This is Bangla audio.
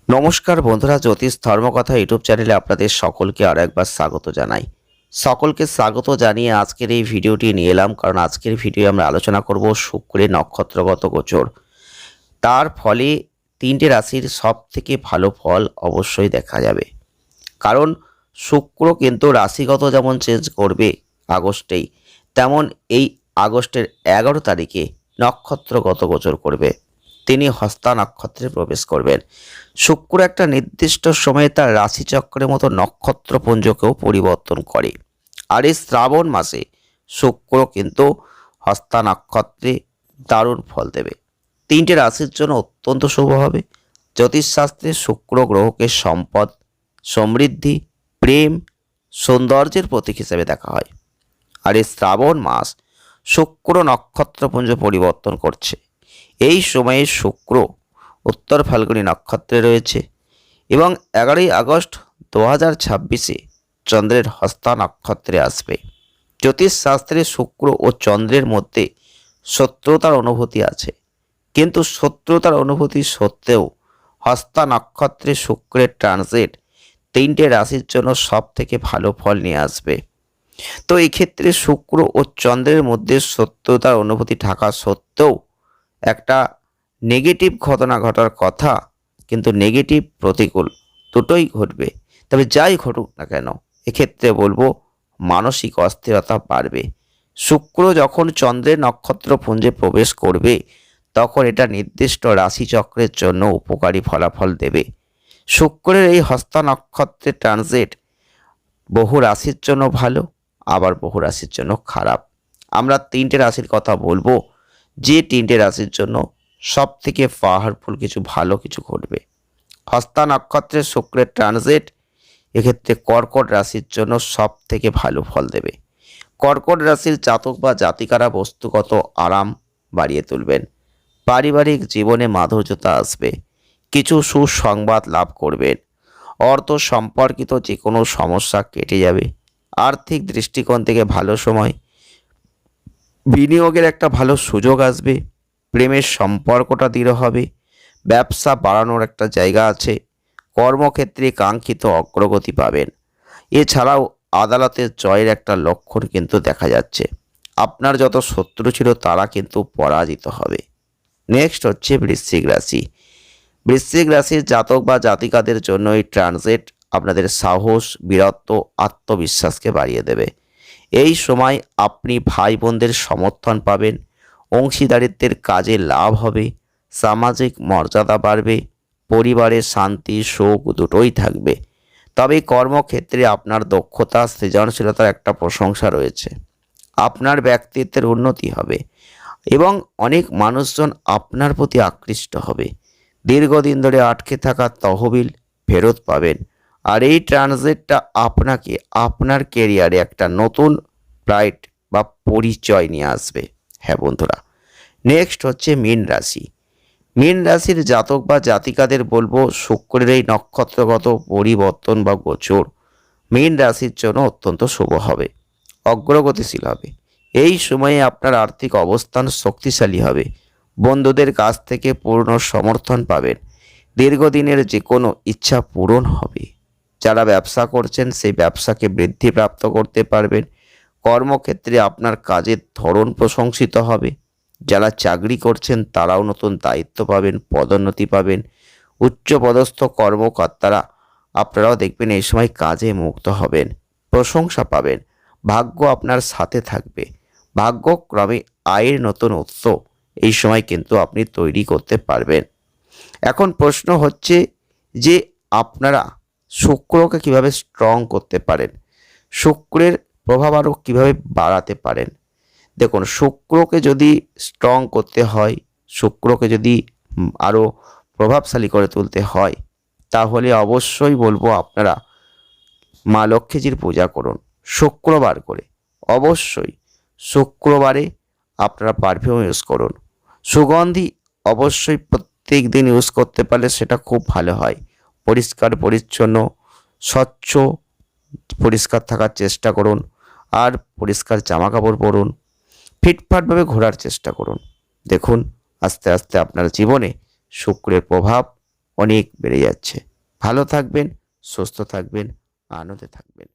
নমস্কার বন্ধুরা, জ্যোতিষ ধর্মকথা ইউটিউব চ্যানেলে আপনাদের সকলকে আর একবার স্বাগত জানাই। সকলকে স্বাগত জানিয়ে আজকের এই ভিডিওটি নিয়ে এলাম, কারণ আজকের ভিডিও আমরা আলোচনা করব শুক্রের নক্ষত্রগত গোচর। তার ফলে তিনটে রাশির সব থেকে ভালো ফল অবশ্যই দেখা যাবে। কারণ শুক্র কিন্তু রাশিগত যেমন চেঞ্জ করবে আগস্টেই, তেমন এই আগস্টের 11 তারিখে নক্ষত্রগত গোচর করবে। তিনি হস্তা নক্ষত্রে প্রবেশ করবেন। শুক্র একটা নির্দিষ্ট সময়ে তার রাশিচক্রের মতো নক্ষত্রপুঞ্জকেও পরিবর্তন করে। আর এই শ্রাবণ মাসে শুক্র কিন্তু হস্তা নক্ষত্রে দারুণ ফল দেবে। তিনটে রাশির জন্য অত্যন্ত শুভ হবে। জ্যোতিষশাস্ত্রে শুক্র গ্রহকে সম্পদ, সমৃদ্ধি, প্রেম, সৌন্দর্যের প্রতীক হিসেবে দেখা হয়। আর এই শ্রাবণ মাস শুক্র নক্ষত্রপুঞ্জ পরিবর্তন করছে। এই সময়ে শুক্র উত্তর ফাল্গুনী নক্ষত্রে রয়েছে এবং 11ই আগস্ট 2026-এ চন্দ্রের হস্তা নক্ষত্রে আসবে। জ্যোতিষশাস্ত্রে শুক্র ও চন্দ্রের মধ্যে শত্রুতার অনুভূতি আছে, কিন্তু শত্রুতার অনুভূতি সত্ত্বেও হস্তা নক্ষত্রে শুক্রের ট্রানজিট তিনটে রাশির জন্য সব থেকে ভালো ফল নিয়ে আসবে। তো এই ক্ষেত্রে শুক্র ও চন্দ্রের মধ্যে শত্রুতার অনুভূতি থাকা সত্ত্বেও একটা নেগেটিভ ঘটনা ঘটার কথা, কিন্তু নেগেটিভ প্রতিকূল দুটোই ঘটবে। তবে যাই ঘটুক না কেন, এক্ষেত্রে বলবো মানসিক অস্থিরতা বাড়বে। শুক্র যখন চন্দ্রের নক্ষত্রপুঞ্জে প্রবেশ করবে, তখন এটা নির্দিষ্ট রাশিচক্রের জন্য উপকারী ফলাফল দেবে। শুক্রের এই হস্তা নক্ষত্রের ট্রানজিট বহু রাশির জন্য ভালো, আবার বহু রাশির জন্য খারাপ। আমরা তিনটে রাশির কথা বলবো, যে তিনটে রাশির জন্য সব থেকে পাওয়ারফুল কিছু ভালো কিছু ঘটবে। হস্তা নক্ষত্রের শুক্রের ট্রানজিট এক্ষেত্রে কর্কট রাশির জন্য সব থেকে ভালো ফল দেবে। কর্কট রাশির জাতক বা জাতিকারা বস্তুগত আরাম বাড়িয়ে তুলবেন। পারিবারিক জীবনে মাধুর্যতা আসবে। কিছু সুসংবাদ লাভ করবেন। অর্থ সম্পর্কিত যে কোনো সমস্যা কেটে যাবে। আর্থিক দৃষ্টিকোণ থেকে ভালো সময়। বিনিয়োগের একটা ভালো সুযোগ আসবে। প্রেমের সম্পর্কটা দৃঢ় হবে। ব্যবসা বাড়ানোর একটা জায়গা আছে। কর্মক্ষেত্রে কাঙ্ক্ষিত অগ্রগতি পাবেন। এছাড়াও আদালতের জয়ের একটা লক্ষণ কিন্তু দেখা যাচ্ছে। আপনার যত শত্রু ছিল তারা কিন্তু পরাজিত হবে। নেক্সট হচ্ছে বৃশ্চিক রাশি। বৃশ্চিক রাশির জাতক বা জাতিকাদের জন্য এই ট্রানজিট আপনাদের সাহস, বীরত্ব, আত্মবিশ্বাসকে বাড়িয়ে দেবে। এই সময় আপনি ভাই বোনদের সমর্থন পাবেন। অংশীদারিত্বের কাজে লাভ হবে। সামাজিক মর্যাদা বাড়বে। পরিবারের শান্তি, সুখ দুটোই থাকবে। তবে কর্মক্ষেত্রে আপনার দক্ষতা, সৃজনশীলতার একটা প্রশংসা রয়েছে। আপনার ব্যক্তিত্বের উন্নতি হবে এবং অনেক মানুষজন আপনার প্রতি আকৃষ্ট হবে। দীর্ঘদিন ধরে আটকে থাকা তহবিল ফেরত পাবেন। আর এই ট্রানজিটটা আপনাকে আপনার কেরিয়ারে একটা নতুন ফ্লাইট বা পরিচয় নিয়ে আসবে। হ্যাঁ বন্ধুরা, নেক্সট হচ্ছে মীন রাশি। মীন রাশির জাতক বা জাতিকাদের বলবো, শুক্রের এই নক্ষত্রগত পরিবর্তন বা গোচর মীন রাশির জন্য অত্যন্ত শুভ হবে। অগ্রগতিশীল হবে। এই সময়ে আপনার আর্থিক অবস্থান শক্তিশালী হবে। বন্ধুদের কাছ থেকে পূর্ণ সমর্থন পাবেন। দীর্ঘদিনের যে কোনো ইচ্ছা পূরণ হবে। যারা ব্যবসা করছেন সেই ব্যবসাকে বৃদ্ধিপ্রাপ্ত করতে পারবেন। কর্মক্ষেত্রে আপনার কাজের ধরন প্রশংসিত হবে। যারা চাকরি করছেন তারাও নতুন দায়িত্ব পাবেন, পদোন্নতি পাবেন। উচ্চপদস্থ কর্মকর্তারা আপনারাও দেখবেন এই সময় কাজে মুক্ত হবেন, প্রশংসা পাবেন। ভাগ্য আপনার সাথে থাকবে। ভাগ্যক্রমে আয়ের নতুন উৎস এই সময় কিন্তু আপনি তৈরি করতে পারবেন। এখন প্রশ্ন হচ্ছে যে আপনারা শুক্রকে কিভাবে স্ট্রং করতে পারেন, শুক্রের প্রভাব আরও কীভাবে বাড়াতে পারেন। দেখুন, শুক্রকে যদি স্ট্রং করতে হয়, শুক্রকে যদি আরও প্রভাবশালী করে তুলতে হয়, তাহলে অবশ্যই বলবো আপনারা মা লক্ষ্মীজির পূজা করুন শুক্রবার করে। অবশ্যই শুক্রবারে আপনারা পারফিউম ইউজ করুন। সুগন্ধি অবশ্যই প্রত্যেক দিন ইউজ করতে পারলে সেটা খুব ভালো হয়। পরিষ্কার পরিচ্ছন্ন, স্বচ্ছ, পরিষ্কার থাকার চেষ্টা করুন। আর পরিষ্কার জামা কাপড় পরুন। ফিটফাটভাবে ঘোরার চেষ্টা করুন। দেখুন, আস্তে আস্তে আপনার জীবনে শুক্রের প্রভাব অনেক বেড়ে যাচ্ছে। ভালো থাকবেন, সুস্থ থাকবেন, আনন্দে থাকবেন।